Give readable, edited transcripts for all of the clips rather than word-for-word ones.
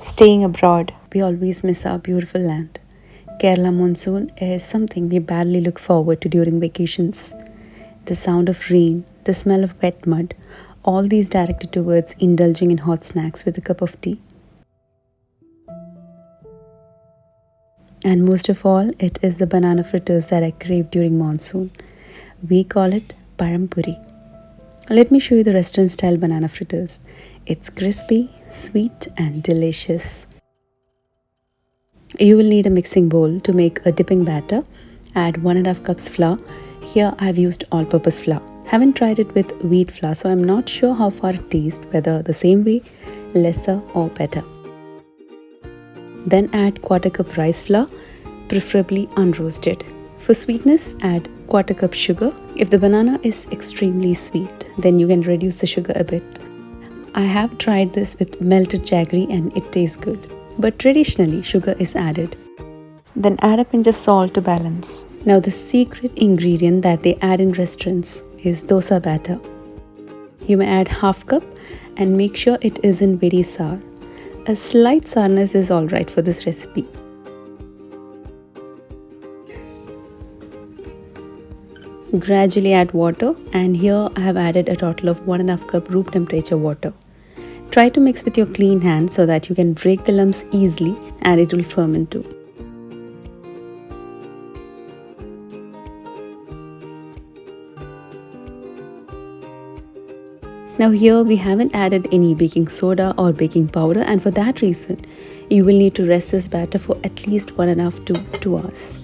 Staying abroad, we always miss our beautiful land. Kerala monsoon is something we badly look forward to during vacations. The sound of rain, the smell of wet mud, all these directed towards indulging in hot snacks with a cup of tea. And most of all, it is the banana fritters that I crave during monsoon. We call it Pazham Pori. Let me show you the restaurant style banana fritters. It's crispy, sweet, and delicious. You will need a mixing bowl to make a dipping batter. Add 1.5 cups flour. Here I've used all-purpose flour. Haven't tried it with wheat flour, so I'm not sure how far it tastes, whether the same way, lesser or better. Then add quarter cup rice flour, preferably unroasted. For sweetness, add quarter cup sugar. If the banana is extremely sweet, then you can reduce the sugar a bit. I have tried this with melted jaggery and it tastes good. But traditionally, sugar is added. Then add a pinch of salt to balance. Now the secret ingredient that they add in restaurants is dosa batter. You may add half cup and make sure it isn't very sour. A slight sourness is alright for this recipe. Gradually add water, and here I have added a total of 1.5 cup room temperature water. Try to mix with your clean hands so that you can break the lumps easily and it will ferment too. Now here we haven't added any baking soda or baking powder, and for that reason you will need to rest this batter for at least 1.5 to 2 hours.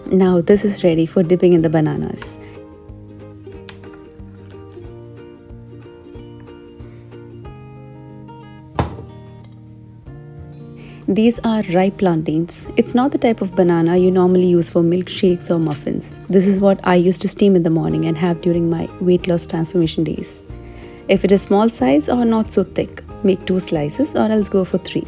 Now this is ready for dipping in the bananas. These are ripe plantains. It's not the type of banana you normally use for milkshakes or muffins. This is what I used to steam in the morning and have during my weight loss transformation days. If it is small size or not so thick, make 2 slices or else go for 3.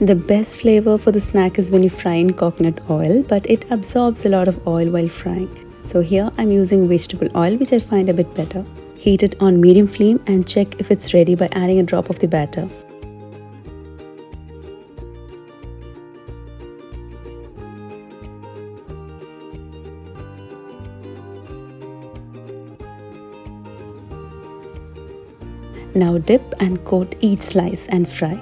The best flavor for the snack is when you fry in coconut oil, but it absorbs a lot of oil while frying. So here I'm using vegetable oil, which I find a bit better. Heat it on medium flame and check if it's ready by adding a drop of the batter. Now dip and coat each slice and fry.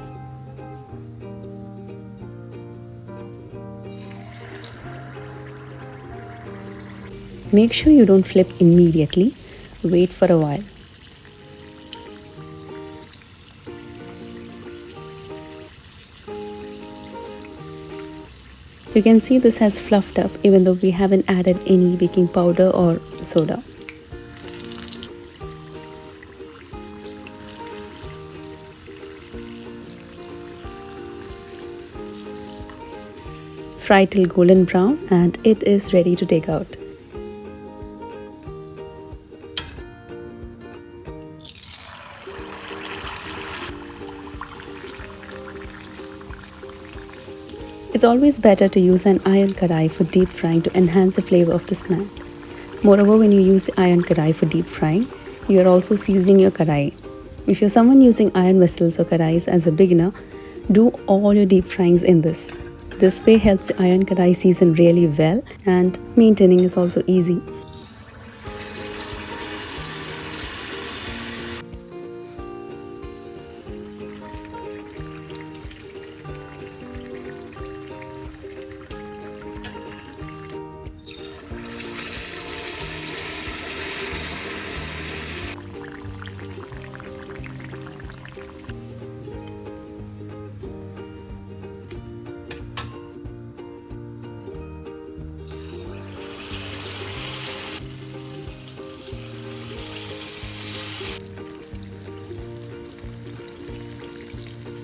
Make sure you don't flip immediately. Wait for a while. You can see this has fluffed up even though we haven't added any baking powder or soda. Fry till golden brown and it is ready to take out. It's always better to use an iron karai for deep frying to enhance the flavor of the snack. Moreover, when you use the iron karai for deep frying, you are also seasoning your karai. If you're someone using iron vessels or karais as a beginner, do all your deep fryings in this. This way helps the iron karai season really well, and maintaining is also easy.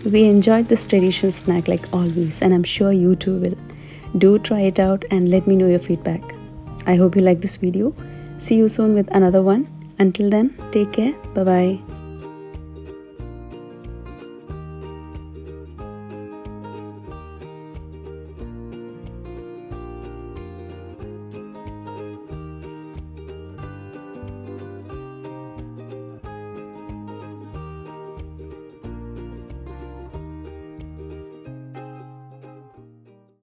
We enjoyed this traditional snack like always, and I'm sure you too will. Do try it out and let me know your feedback. I hope you like this video. See you soon with another one. Until then, take care. Bye bye.